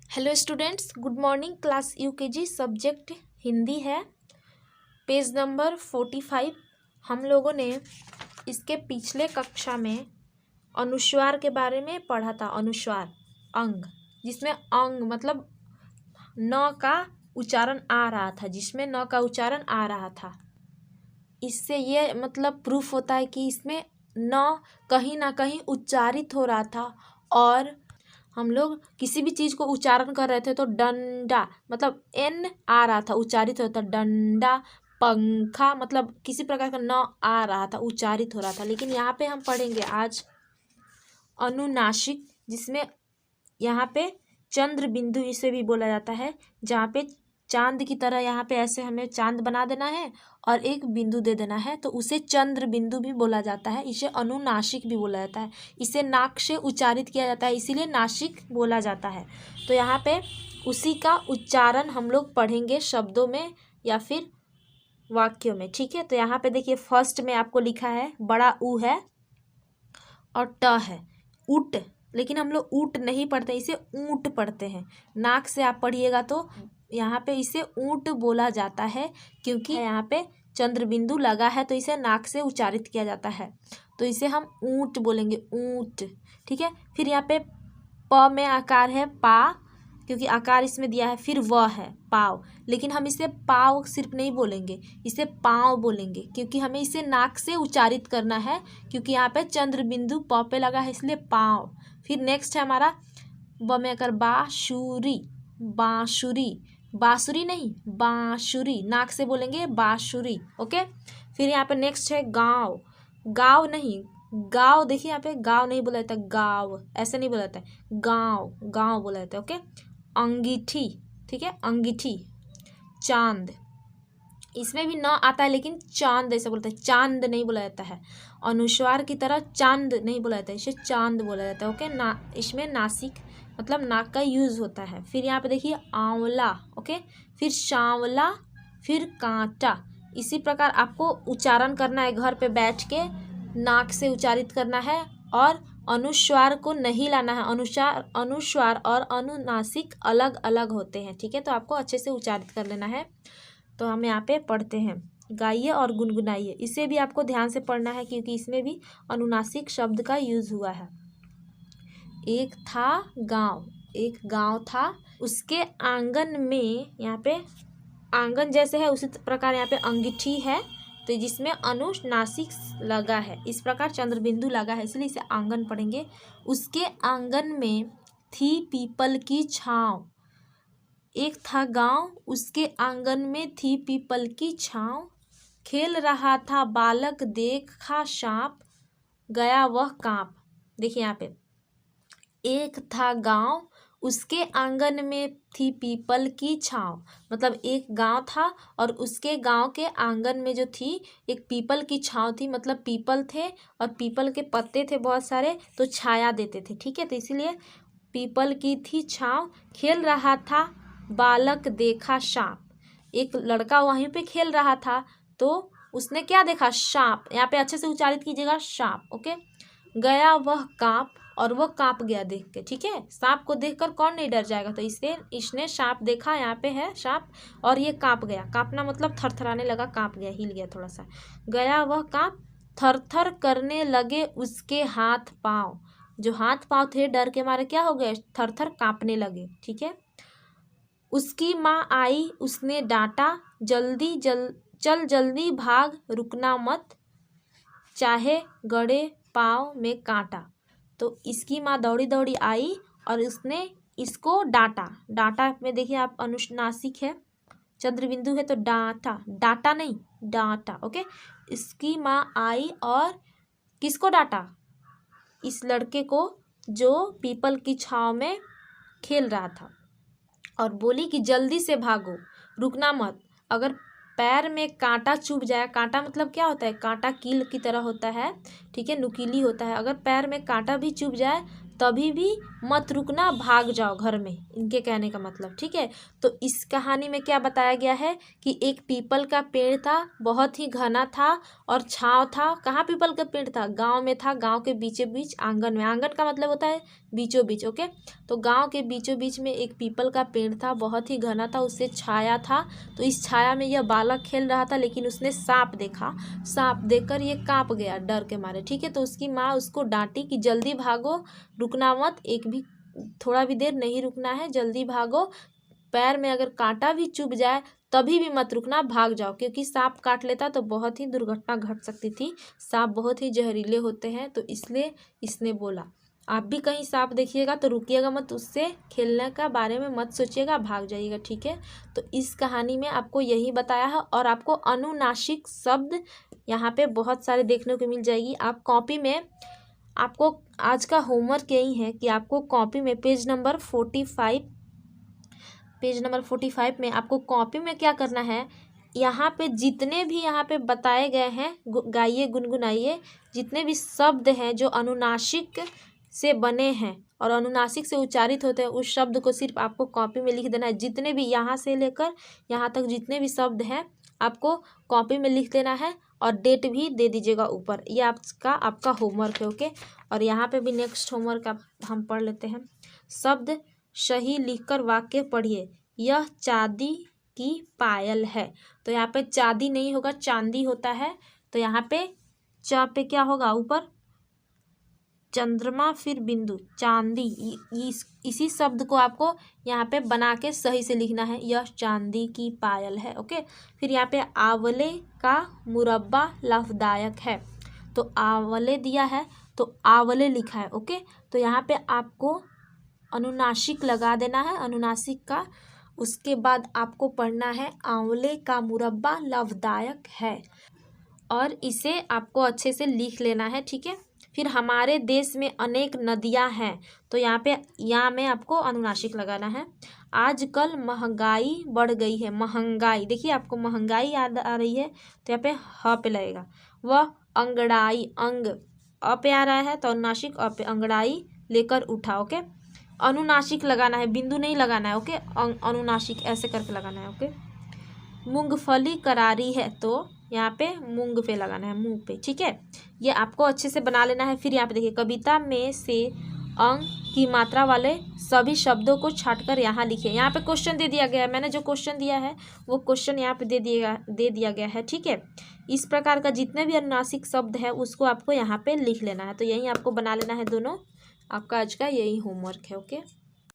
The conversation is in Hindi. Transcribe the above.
Hello students, good morning. Class UKG, subject Hindi है, पेज नंबर 45। हम लोगों ने इसके पिछले कक्षा में अनुस्वार के बारे में पढ़ा था। अनुस्वार अंग, जिसमें अंग मतलब न का उच्चारण आ रहा था, जिसमें न का उच्चारण आ रहा था। इससे ये मतलब प्रूफ होता है कि इसमें न कहीं ना कहीं उच्चारित हो रहा था, और हम लोग किसी भी चीज़ को उच्चारण कर रहे थे तो डंडा मतलब एन आ रहा था, उच्चारित होता। डंडा, पंखा मतलब किसी प्रकार का न आ रहा था, उच्चारित हो रहा था। लेकिन यहाँ पे हम पढ़ेंगे आज अनुनासिक, जिसमें यहाँ पे चंद्र बिंदु इसे भी बोला जाता है, जहाँ पे चांद की तरह यहाँ पे ऐसे हमें चांद बना देना है और एक बिंदु दे देना है, तो उसे चंद्र बिंदु भी बोला जाता है। इसे अनुनासिक भी बोला जाता है। इसे नाक से उच्चारित किया जाता है, इसीलिए नासिक बोला जाता है। तो यहाँ पे उसी का उच्चारण हम लोग पढ़ेंगे शब्दों में या फिर वाक्यों में, ठीक है। तो यहाँ पे देखिए, फर्स्ट में आपको लिखा है बड़ा ऊ है और ट है, उट। लेकिन हम लोग ऊट नहीं पढ़ते, इसे ऊंट पढ़ते हैं। नाक से आप पढ़िएगा तो यहाँ पे इसे ऊंट बोला जाता है, क्योंकि यहाँ पे चंद्र बिंदु लगा है, तो इसे नाक से उच्चारित किया जाता है। तो इसे हम ऊंट बोलेंगे, ऊंट, ठीक है। फिर यहाँ पे प में आकार है पा, क्योंकि आकार इसमें दिया है। फिर व है पाव, लेकिन हम इसे पाव सिर्फ नहीं बोलेंगे, इसे पाँव बोलेंगे, क्योंकि हमें इसे नाक से उच्चारित करना है, क्योंकि यहाँ पे चंद्र बिंदु प पे लगा है, इसलिए पाँव। फिर नेक्स्ट है हमारा ब में आकर बांसुरी, बांसुरी, बांसुरी नहीं बांसुरी, नाक से बोलेंगे बांसुरी, ओके। फिर यहाँ पे नेक्स्ट है गाँव, गाँव नहीं गाँव, देखिए यहाँ पे गाँव नहीं बोला जाता, गाँव ऐसे नहीं बोला जाता है, गाँव गाँव बोला जाता है, ओके। अंगीठी, ठीक है, अंगीठी। चांद, इसमें भी न आता है, लेकिन चांद ऐसा बोलता है, चांद नहीं बोला जाता है। अनुस्वार की तरह चांद नहीं बोला जाता है, इसे चांद बोला जाता है, ओके ना। इसमें नासिक मतलब नाक का यूज़ होता है। फिर यहाँ पे देखिए आंवला, ओके। फिर सांवला, फिर कांटा। इसी प्रकार आपको उच्चारण करना है, घर पे बैठ के नाक से उच्चारित करना है, और अनुस्वार को नहीं लाना है। अनुस्वार और अनुनासिक अलग अलग होते हैं, ठीक है। तो आपको अच्छे से उच्चारित कर लेना है। तो हम यहाँ पे पढ़ते हैं, गाइए और गुनगुनाइए। इसे भी आपको ध्यान से पढ़ना है, क्योंकि इसमें भी अनुनासिक शब्द का यूज हुआ है। एक था गांव, एक गांव था, उसके आंगन में, यहाँ पे आंगन जैसे है उसी प्रकार यहाँ पे अंगीठी है, तो जिसमें अनुनासिक लगा है, इस प्रकार चंद्र बिंदु लगा है, इसलिए इसे आंगन पढ़ेंगे। उसके आंगन में थी पीपल की छाँव। एक था गांव, उसके आंगन में थी पीपल की छाँव। खेल रहा था बालक, देखा सांप, गया वह कांप। देखिए यहाँ पे एक था गांव, उसके आंगन में थी पीपल की छाँव, मतलब एक गांव था और उसके गांव के आंगन में जो थी एक पीपल की छाँव थी, मतलब पीपल थे और पीपल के पत्ते थे बहुत सारे, तो छाया देते थे, ठीक है। तो इसीलिए पीपल की थी छाँव। खेल रहा था बालक, देखा सांप। एक लड़का वहीं पे खेल रहा था, तो उसने क्या देखा? सांप। यहाँ पे अच्छे से उच्चारित कीजिएगा, सांप, ओके। गया वह कांप, और वह कांप गया देख के, ठीक है। सांप को देखकर कौन नहीं डर जाएगा, तो इसलिए इसने सांप देखा, यहाँ पे है सांप, और ये कांप गया। कांपना मतलब थरथराने लगा, कांप गया, हिल गया थोड़ा सा। गया वह कांप, थरथर करने लगे उसके हाथ पाँव। जो हाथ पाँव थे डर के मारे क्या हो गए? थरथर कांपने लगे, ठीक है। उसकी माँ आई, उसने डांटा, चल जल्दी भाग, रुकना मत, चाहे गड़े पाँव में कांटा। तो इसकी माँ दौड़ी दौड़ी आई और उसने इसको डांटा। डांटा में देखिए आप अनुनासिक है, चंद्र बिंदु है, तो डांटा, डांटा नहीं डांटा, ओके। इसकी माँ आई और किसको डांटा? इस लड़के को, जो पीपल की छाँव में खेल रहा था, और बोली कि जल्दी से भागो, रुकना मत। अगर पैर में कांटा चुभ जाए, कांटा मतलब क्या होता है? कांटा कील की तरह होता है, ठीक है, नुकीली होता है। अगर पैर में कांटा भी चुभ जाए तभी भी मत रुकना, भाग जाओ घर में, इनके कहने का मतलब। ठीक है, तो इस कहानी में क्या बताया गया है कि एक पीपल का पेड़ था, बहुत ही घना था और छांव था। कहाँ पीपल का पेड़ था? गांव में था, गांव के बीचों बीच आंगन में। आंगन का मतलब होता है बीचों बीच। ओके, तो गांव के बीचों बीच में एक पीपल का पेड़ था, बहुत ही घना था, उससे छाया था। तो इस छाया में यह बालक खेल रहा था, लेकिन उसने सांप देखा। सांप देखकर ये कांप गया डर के मारे। ठीक है, तो उसकी माँ उसको डांटी कि जल्दी भागो, रुकना मत, एक भी थोड़ा भी देर नहीं रुकना है, जल्दी भागो। पैर में अगर कांटा भी चुभ जाए तभी भी मत रुकना, भाग जाओ, क्योंकि सांप काट लेता तो बहुत ही दुर्घटना घट सकती थी। सांप बहुत ही जहरीले होते हैं, तो इसलिए इसने बोला। आप भी कहीं सांप देखिएगा तो रुकिएगा मत, उससे खेलने का बारे में मत सोचिएगा, भाग जाइएगा। ठीक है, तो इस कहानी में आपको यही बताया है। और आपको अनुनासिक शब्द यहाँ पे बहुत सारे देखने को मिल जाएगी। आप कॉपी में, आपको आज का होमवर्क यही है कि आपको कॉपी में पेज नंबर 45 में आपको कॉपी में क्या करना है, यहाँ पे जितने भी यहाँ पे बताए गए हैं, गाइए, गुनगुनाइए। जितने भी शब्द हैं जो अनुनासिक से बने हैं और अनुनासिक से उच्चारित होते हैं, उस शब्द को सिर्फ आपको कॉपी में लिख देना है। जितने भी यहाँ से लेकर यहाँ तक जितने भी शब्द हैं आपको कॉपी में लिख देना है और डेट भी दे दीजिएगा ऊपर। ये आपका होमवर्क है। ओके, और यहाँ पे भी नेक्स्ट होमवर्क हम पढ़ लेते हैं। शब्द सही लिखकर वाक्य पढ़िए। यह चांदी की पायल है। तो यहाँ पे चांदी नहीं होगा, चांदी होता है। तो यहाँ पे च पे क्या होगा? ऊपर चंद्रमा फिर बिंदु, चांदी। इसी शब्द को आपको यहाँ पे बना के सही से लिखना है। यह चांदी की पायल है। ओके, फिर यहाँ पे आंवले का मुरब्बा लाभदायक है। तो आंवले दिया है तो आंवले लिखा है। ओके, तो यहाँ पे आपको अनुनासिक लगा देना है, अनुनासिक का। उसके बाद आपको पढ़ना है आंवले का मुरब्बा लाभदायक है, और इसे आपको अच्छे से लिख लेना है। ठीक है, फिर हमारे देश में अनेक नदियां हैं। तो यहाँ में आपको अनुनासिक लगाना है। आजकल महंगाई बढ़ गई है। महंगाई, देखिए आपको महंगाई याद आ रही है तो यहाँ पे ह पे लगेगा। वह अंगड़ाई, अंग अ पे आ रहा है तो अनुनासिक अ पे, अंगड़ाई लेकर उठा। ओके, अनुनासिक लगाना है, बिंदु नहीं लगाना है। ओके, अनुनासिक ऐसे करके लगाना है। ओके, मूंगफली करारी है तो यहाँ पे मूंग पे लगाना है, मुंह पे। ठीक है, ये आपको अच्छे से बना लेना है। फिर यहाँ पे देखिए, कविता में से अंग की मात्रा वाले सभी शब्दों को छांटकर यहाँ लिखिए। यहाँ पे क्वेश्चन दे दिया गया है, मैंने जो क्वेश्चन दिया है वो क्वेश्चन यहाँ पे दे दिया गया है। ठीक है, इस प्रकार का जितने भी अनुनासिक शब्द है उसको आपको यहाँ पे लिख लेना है। तो यही आपको बना लेना है दोनों। आपका आज का यही होमवर्क है। ओके।